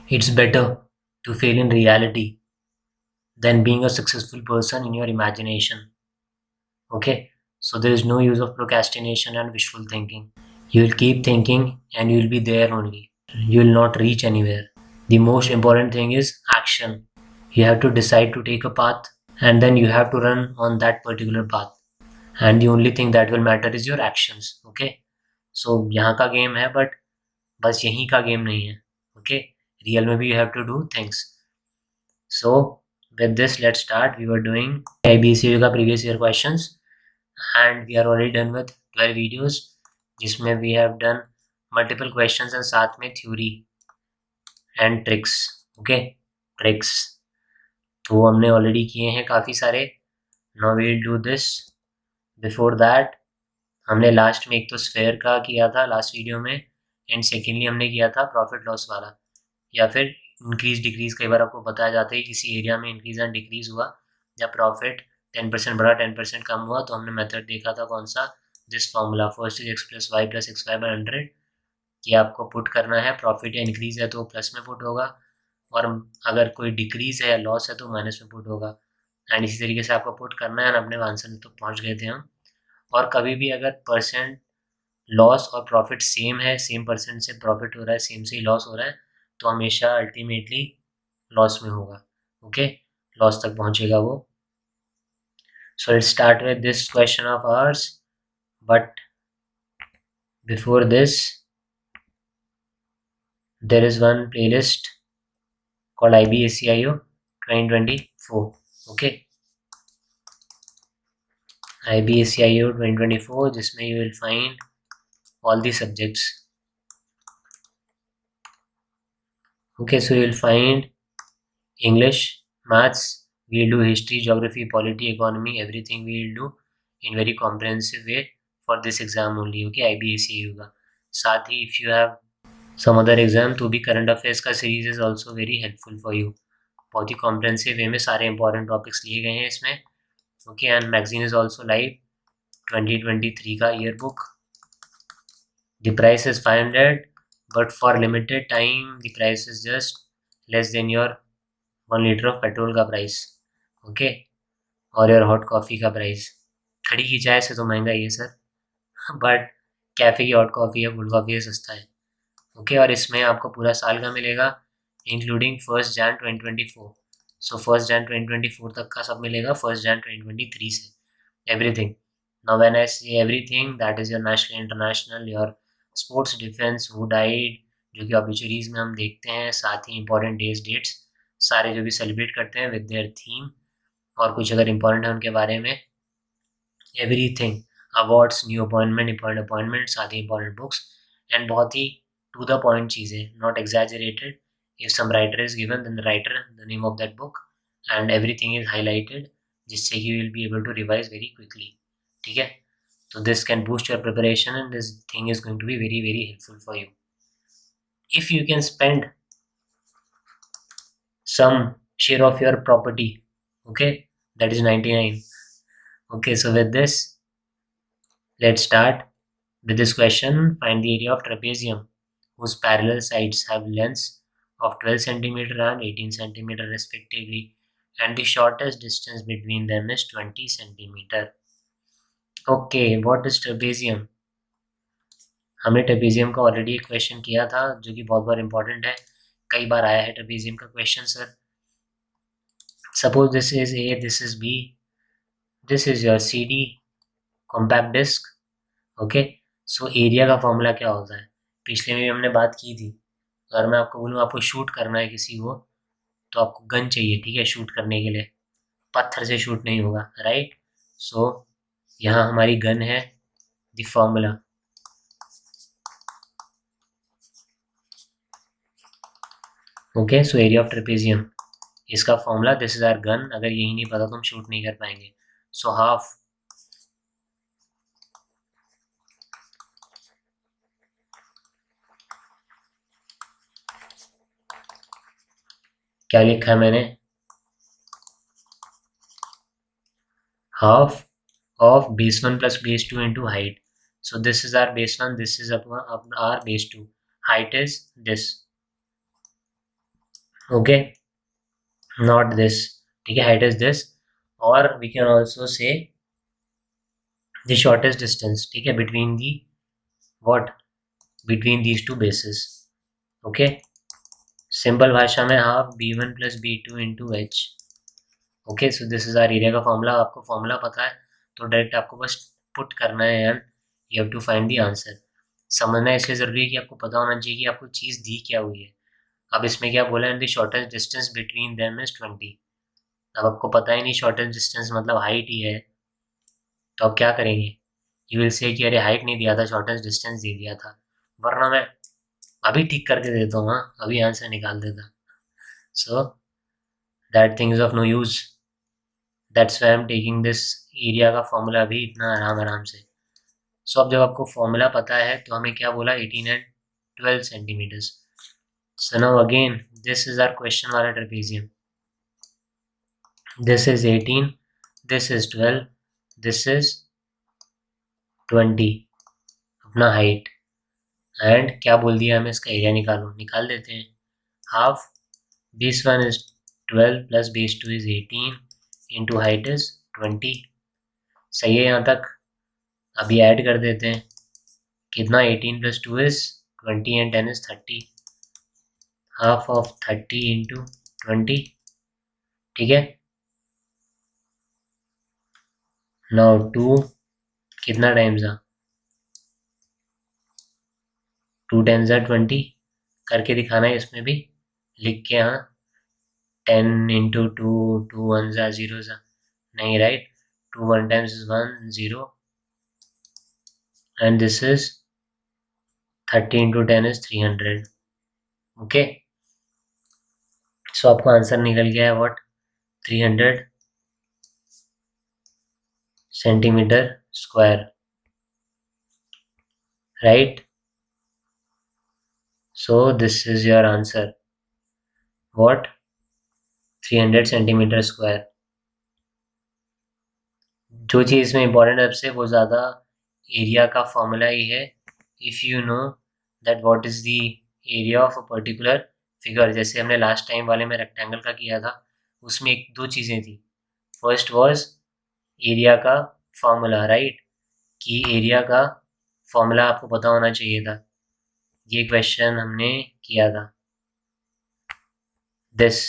It's better to fail in reality than being a successful person in your imagination. Okay, so there is no use of procrastination and wishful thinking. You will keep thinking and you will be there only. You will not reach anywhere. The most important thing is action. You have to decide to take a path and then you have to run on that particular path. And the only thing that will matter is your actions. Okay, so यहाँ का game है but बस यहीं का game नहीं है. Okay, real में भी you have to do things. So with this, let's start. We were doing IBCU का previous year questions and we are already done with 12 videos जिसमें we have done multiple questions and साथ में theory and tricks. Okay, tricks तो हमने already किए हैं काफ़ी सारे. Now we will do this. Before that हमने लास्ट में एक तो स्फेयर का किया था लास्ट वीडियो में एंड सेकेंडली हमने किया था प्रॉफिट लॉस वाला या फिर इंक्रीज डिक्रीज. कई बार आपको बताया जाता है किसी एरिया में इंक्रीज एंड डिक्रीज हुआ, जब प्रॉफिट 10% बढ़ा 10% कम हुआ तो हमने मेथड देखा था कौन सा, this formula first is x plus Y plus X Y by 100 कि आपको पुट करना है. प्रॉफिट या इंक्रीज है तो प्लस में पुट होगा और अगर कोई डिक्रीज है या लॉस है तो माइनस में पुट होगा. एंड इसी तरीके से आपको पुट करना है. अपने आंसर में तो पहुँच गए थे हम. और कभी भी अगर परसेंट लॉस और प्रॉफिट सेम है, सेम परसेंट से प्रॉफिट हो रहा है, सेम से ही लॉस हो रहा है, तो हमेशा अल्टीमेटली लॉस में होगा. ओके, लॉस तक पहुंचेगा वो. So let's start with this question of hours. But before this there is one playlist called IBACIO 2024. Okay, IBACIO 2024 जिसमें you will find all the subjects. Okay, so you will find English, maths, we will do history, geography, polity, economy, everything we will do in very comprehensive way for this exam only. Okay, IBACU का. साथ ही if you have some other exam तो भी current affairs का series is also very helpful for you. बहुत ही comprehensive way में सारे important topics लिए गए हैं इसमें. Okay, and magazine is also live 2023 का yearbook. The price is 500 but for limited time the price is just less than your 1 litre of petrol का price. Okay, और योर हॉट कॉफ़ी का price. खड़ी की चाय से तो महंगा ही है सर, बट कैफ़े की हॉट कॉफ़ी या कोल्ड कॉफ़ी सस्ता है. ओके, और इसमें आपको पूरा साल का मिलेगा इंक्लूडिंग 1 Jan 2024. सो 1 Jan 2024 तक का सब मिलेगा 1 Jan 2023 से एवरीथिंग. नाउ व्हेन आई से everything that is your national international, your sports, defence, who died जो कि ऑब्ituaries में हम देखते हैं, साथ ही इंपॉर्टेंट डेट्स सारे जो भी सेलिब्रेट करते हैं विद देयर थीम, और कुछ अगर इम्पोर्टेंट है उनके बारे में, everything, awards, new appointment, important appointment, साथ ही इंपॉर्टेंट बुक्स एंड बहुत ही टू द पॉइंट चीज़ें, not exaggerated. If some writer is given then the writer, the name of that book and everything is highlighted जिससे you will be able to revise very quickly. ठीक है, तो this can boost your preparation and this thing is going to be very very helpful for you. If you can spend some share of your property, okay, that is 99. Okay, so with this let's start with this question. Find the area of trapezium whose parallel sides have lengths of 12 centimeter and 18 centimeter respectively and the shortest distance between them is 20 centimeter. Okay, what is trapezium? हमने trapezium का already एक question किया था जो कि बहुत बार important है, कई बार आया है ट्रेपेजियम का question sir. Suppose this is A, this is B, this is your CD compact disc. Okay, so area का फॉर्मूला क्या होता है पिछले में भी हमने बात की थी. अगर मैं आपको बोलूँ आपको शूट करना है किसी को तो आपको गन चाहिए, ठीक है, शूट करने के लिए. पत्थर से शूट नहीं होगा, राइट. सो यहाँ हमारी गन है, the formula. Okay, so area of trapezium, इसका formula this is our gun. अगर यही नहीं पता तो हम शूट नहीं कर पाएंगे. सो हाफ क्या लिखा है मैंने, half of base 1 plus base 2 into height. So this is our base 1, this is our base 2, height is this. Okay, not this, ठीक है, हाइट इज दिस, और we can also say the shortest distance, ठीक है, between the what, between these two basis. Okay, simple भाषा में half b1 plus b2 into H. Okay, so this is our area का फॉर्मूला। आपको formula पता है तो डायरेक्ट आपको बस पुट करना है and you have to find the answer. समझना इसलिए ज़रूरी है कि आपको पता होना चाहिए कि आपको चीज़ दी क्या हुई है। अब इसमें क्या बोला है, the shortest distance between them is 20। अब आपको पता ही नहीं शॉर्टेस्ट डिस्टेंस मतलब हाइट ही है, तो अब क्या करेंगे, यू विल से कि अरे हाइट नहीं दिया था, शॉर्टेस्ट डिस्टेंस दे दिया था, वरना मैं अभी ठीक करके देता हूँ, हाँ अभी आंसर निकाल देता। So that thing is of no use, that's why I am taking this area का फॉर्मूला अभी इतना आराम आराम से। सो अब जब आपको फॉर्मूला पता है तो हमें क्या बोला, 18 and 12 centimetres. So now again this is our question वाला trapezium, this is 18, this is 12, this is 20, अपना हाइट, एंड क्या बोल दिया हमें, इसका एरिया निकालो, निकाल देते हैं। Half base 1 is 12 plus base 2 is 18 into height is 20। सही है यहाँ तक? अभी ऐड कर देते हैं, कितना, 18 plus 2 is 20 and 10 is 30, half of 30 into 20, ठीक है। नाउ 2 कितना टाइम्स था, 2 टाइम्स आ 20, करके दिखाना है इसमें भी, लिख के, हाँ 10 इंटू 2, 2 1 ज़ा 0 ज़ा, नहीं right, 2 1 times is 1 0 and this is 30 into 10 is 300। Okay, so आपको आंसर निकल गया है what, 300 centimetre square, right. So this is your answer, what, 300 centimetre square. जो चीज़ इसमें इंपॉर्टेंट है सबसे, वो ज़्यादा एरिया का फॉर्मूला ही है। If you know that what is the area of a particular figure, जैसे हमने लास्ट टाइम वाले में रेक्टेंगल का किया था, उसमें एक दो चीज़ें थी। फर्स्ट वाज एरिया का फॉर्मूला, राइट, कि एरिया का फॉर्मूला आपको पता होना चाहिए था। ये क्वेश्चन हमने किया था, दिस,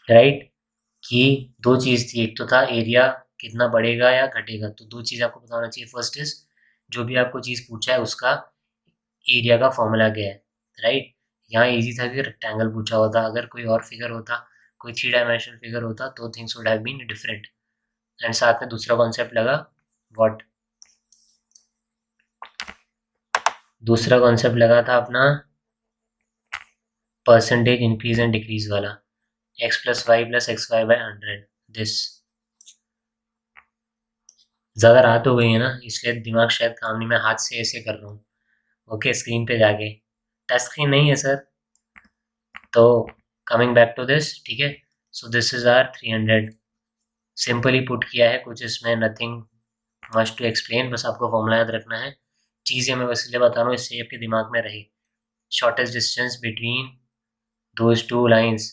राइट, कि दो चीज़ थी, एक तो था एरिया कितना बढ़ेगा या घटेगा, तो दो चीज़ आपको पता होना चाहिए। फर्स्ट इज, जो भी आपको चीज़ पूछा है उसका एरिया का फॉर्मूला क्या है, राइट। यहाँ इजी था कि रेक्टेंगल पूछा होता, अगर कोई और फिगर होता, कोई 3 डायमेंशनल फिगर होता, तो things would have been different. And साथ में दूसरा कॉन्सेप्ट लगा, व्हाट, दूसरा कॉन्सेप्ट लगा था अपना परसेंटेज इंक्रीज एंड डिक्रीज वाला, x plus Y plus X Y by 100, this. ज़्यादा रात हो गई है ना, इसलिए दिमाग शायद काम नहीं, मैं हाथ से ऐसे कर रहा हूँ। ओके, स्क्रीन पे जाके, टच स्क्रीन नहीं है सर। तो कमिंग बैक टू दिस, ठीक है, so this is our 300, simply put किया है, कुछ इसमें नथिंग मच टू एक्सप्लेन, बस आपको फॉर्मूला याद रखना है। चीज़ें मैं बस इसलिए बता रहा हूँ, इससे आपके दिमाग में रहे। Shortest distance between those two lines,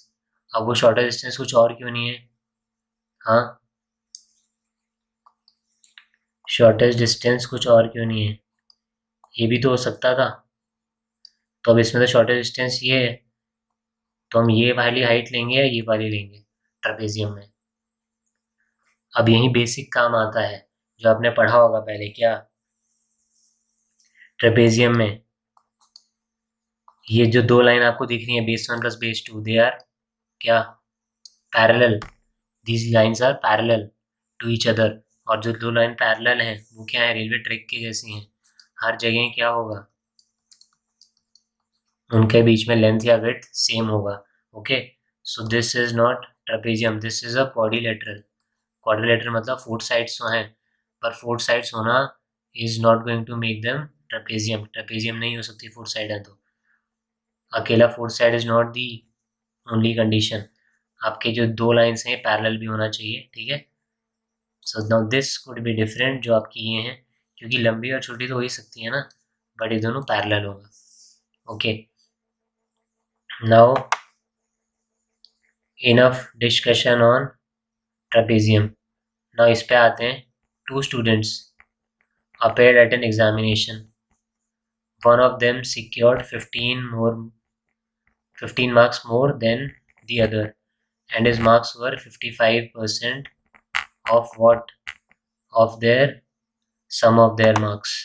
अब वो शॉर्टेस्ट डिस्टेंस कुछ और क्यों नहीं है, हाँ, शॉर्टेस्ट डिस्टेंस कुछ और क्यों नहीं है, ये भी तो हो सकता था। तो अब इसमें तो शॉर्टेस्ट डिस्टेंस ये है, तो हम ये वाली हाइट लेंगे या ये वाली लेंगे ट्रेपेजियम में। अब यही बेसिक काम आता है जो आपने पढ़ा होगा पहले, क्या, ट्रेपेजियम में ये जो दो लाइन आपको दिख रही है, base 1 plus base 2, they are क्या, parallel, these lines are parallel to each other. और जो दो लाइन पैरेलल हैं वो क्या है, रेलवे ट्रैक के जैसी हैं, हर जगह क्या होगा, उनके बीच में लेंथ या विड्थ सेम होगा। Okay, so this is not trapezium, this is a quadrilateral. Quadrilateral मतलब 4 साइड्स तो हैं, पर 4 साइड्स होना is not going to make them trapezium. Trapezium नहीं हो सकती 4 साइड है तो, अकेला 4 side is not the only condition, आपके जो दो लाइन्स हैं पैरेलल भी होना चाहिए, ठीक है। So now this could be different, जो आपकी ये हैं, क्योंकि लंबी और छोटी तो हो ही सकती है ना, बट ये दोनों पैरेलल होगा। Okay, now enough discussion on trapezium. Now इस पे आते हैं। 2 students appeared at an examination. One of them secured 15 marks more than the other, and his marks were 55% of what of their sum of their marks.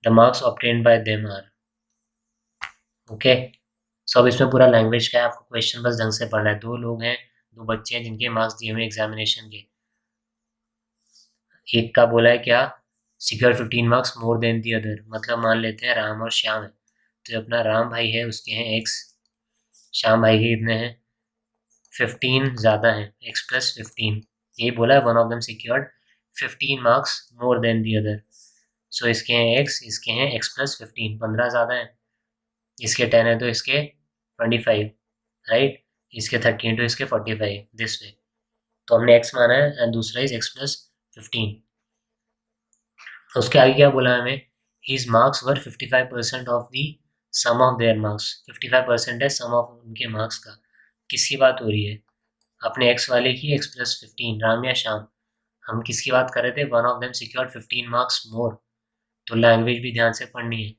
The marks obtained by them are okay. सो अब इसमें पूरा language का है, आपको question बस ढंग से पढ़ना है। 2 लोग हैं, 2 बच्चे हैं जिनके मार्क्स दिए हुए एग्जामिनेशन के। एक का बोला है क्या, secure 15 marks more than the other, मतलब मान लेते हैं राम और श्याम है, तो अपना राम भाई है उसके हैं x, श्याम भाई के कितने हैं 15 ज़्यादा हैं, x प्लस 15। यही बोला है one of them secured 15 marks more than the other. So इसके हैं x, इसके हैं x प्लस 15, 15 ज़्यादा है, इसके 10 है तो इसके 25, राइट, इसके 13 तो इसके 45, दिस वे। तो हमने x माना है एंड दूसरा इज x प्लस 15। उसके आगे क्या बोला हमें, his marks were 55% of the sum of their marks. 55% है सम ऑफ उनके मार्क्स का। किसकी बात हो रही है, अपने एक्स वाले की, x प्लस 15, राम या श्याम। हम किसकी बात कर रहे थे, one of them secured 15 marks मोर। तो लैंग्वेज भी ध्यान से पढ़नी है।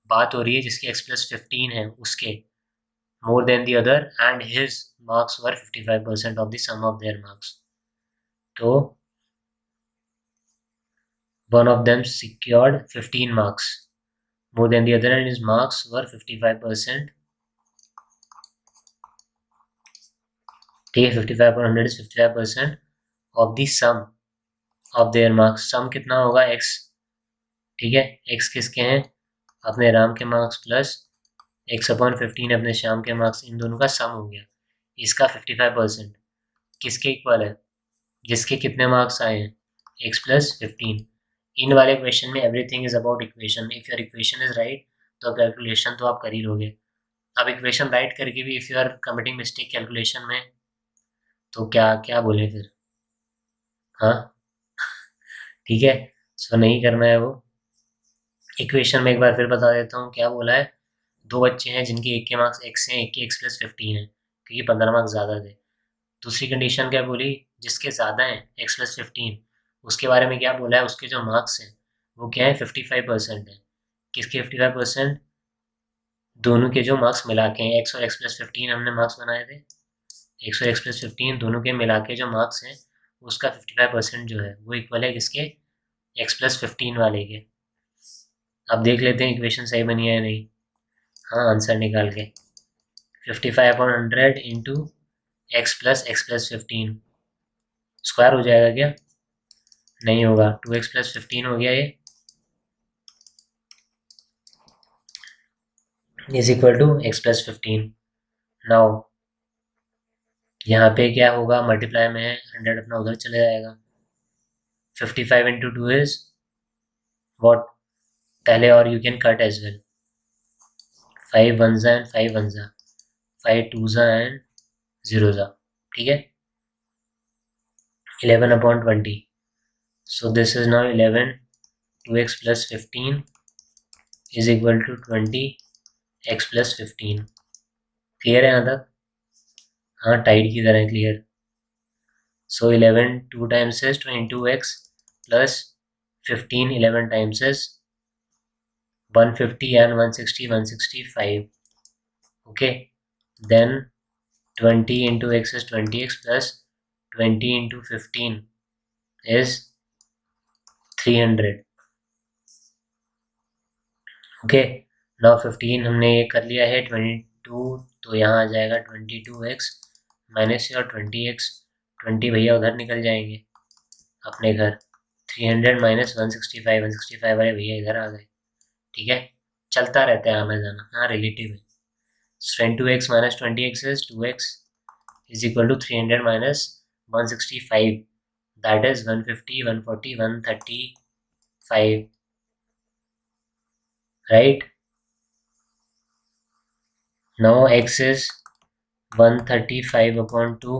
बात हो रही है जिसके x प्लस 15 है उसके more than the other and his marks were 55% of the sum of their marks. तो one of them secured 15 marks more than the other and his marks were 55%, ठीक है, 55% is 55% of the sum of their marks। sum कितना होगा x, ठीक है, x किसके हैं, अपने राम के मार्क्स प्लस x अपॉन 15 अपने श्याम के मार्क्स, इन दोनों का सम हो गया। इसका 55% किसके इक्वल है, जिसके कितने मार्क्स आए हैं x प्लस 15। इन वाले क्वेश्चन में everything is about equation. If your equation is right तो कैलकुलेशन तो आप कर ही लोगे। अब इक्वेशन राइट करके भी if you are committing mistake calculation में तो क्या क्या बोले फिर, हाँ ठीक है, सो नहीं करना है वो। इक्वेशन में एक बार फिर बता देता हूँ क्या बोला है। 2 बच्चे हैं जिनके एक के मार्क्स x हैं, एक के x प्लस 15 है, क्योंकि 15 मार्क्स ज़्यादा थे। दूसरी कंडीशन क्या बोली, जिसके ज़्यादा हैं x प्लस 15, उसके बारे में क्या बोला है, उसके जो मार्क्स हैं वो क्या है 55% है। किसके 55%, दोनों के जो मार्क्स मिला के हैं, x और x प्लस 15 हमने मार्क्स बनाए थे, x और x प्लस 15 दोनों के मिला के जो मार्क्स हैं उसका 55% जो है वो इक्वल है किसके, x प्लस 15 वाले के। अब देख लेते हैं इक्वेशन सही बनी है या नहीं। हाँ, आंसर निकाल के 55/100 इंटू x प्लस 15 स्क्वायर हो जाएगा क्या, नहीं होगा, 2x प्लस 15 हो गया ये, is equal to x plus 15। Now यहाँ पे क्या होगा, मल्टीप्लाई में है 100 अपना उधर चले जाएगा। 55 इंटू 2 इज वॉट, पहले और you can cut as well, 5 1 and 5 1 5 2 and 0, ठीक है, 11/20। so this is now 11, 2x plus 15 is equal to 20 x plus 15। Clear है यहाँ तक, हाँ टाइड की तरह clear. so 11 2 times is 22x plus 15 11 times is 150 and 160 165, okay, then 20 into x is 20x plus 20 into 15 is 300, okay. Now 15 हमने ये कर लिया है, 22 तो यहाँ आ जाएगा 22x माइनस और 20x, 20 भैया उधर निकल जाएंगे अपने घर, 300 माइनस 165 165 वाले भैया इधर आ गए, ठीक है, चलता रहता है आना जाना, हाँ रिलेटिव है। 22x minus 20x is 2x is equal to 300 minus 165, that is 150 140 135, right? Now x is 135/2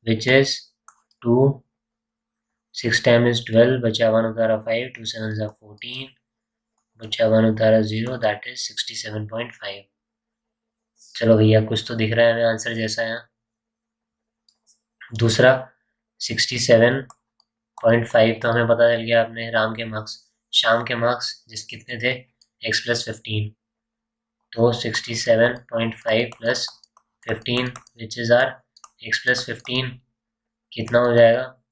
which is 2, 6 times is 12, बचा 1 उतारा 5, 2 7s are 14, बचा 1 उतारा 0, that is 67.5। चलो भैया, कुछ तो दिख रहा है हमें आंसर जैसा है। दूसरा 67.5 तो हमें पता चल गया। आपने राम के मार्क्स, शाम के मार्क्स जिस कितने थे, x+15, तो 67.5 plus 15 which is are x+15 कितना हो जाएगा?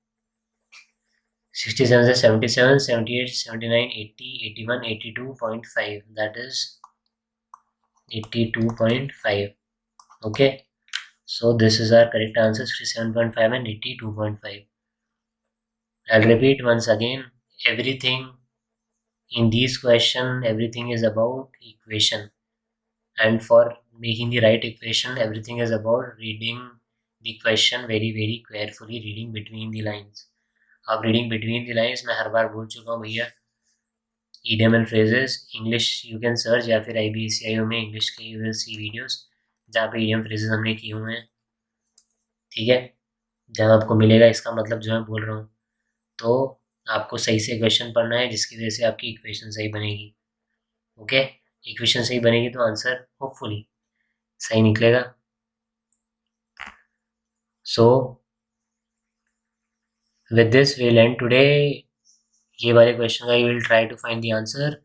67 से 77, 78, 79, 80, 81, 82.5, that is 82.5. Okay, so this is our correct answer, 67.5 and 82.5. I'll repeat once again, everything in these question, everything is about equation, and for making the right equation, everything is about reading the question very carefully, reading between the lines. अब reading between the lines मैं हर बार बोल चुका हूँ भैया। idiom and phrases English you can search, या फिर IBCIO में English के यू विल सी वीडियोस जहाँ पे idiom phrases हमने किए हुए हैं, ठीक है, जहाँ आपको मिलेगा। इसका मतलब जो मैं बोल रहा हूँ, तो आपको सही से इक्वेशन पढ़ना है जिसकी वजह से आपकी इक्वेशन सही बनेगी। ओके, इक्वेशन सही बनेगी तो आंसर होपफुली सही निकलेगा। So with this we will end today. ये वाले क्वेश्चन का you will try to find the answer.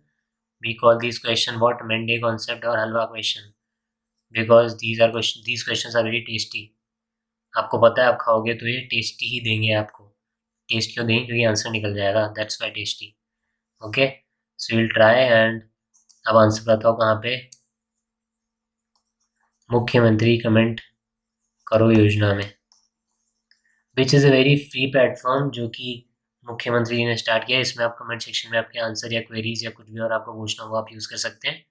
We call this question what, Monday concept और halwa question, because these question are very tasty. आपको पता है आप खाओगे तो ये टेस्टी ही देंगे आपको। टेस्ट क्यों देंगे? क्योंकि आंसर निकल जाएगा, that's why tasty. Okay, so will try. And अब आंसर बताओ कहाँ पे? मुख्यमंत्री कमेंट करो योजना में, which is a very free platform जो कि मुख्यमंत्री जी ने स्टार्ट किया। इसमें आप कमेंट सेक्शन में आपके आंसर या क्वेरीज या कुछ भी और आपको पूछना हो आप यूज़ कर सकते हैं।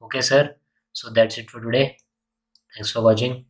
Okay sir, so that's it for today, thanks for watching.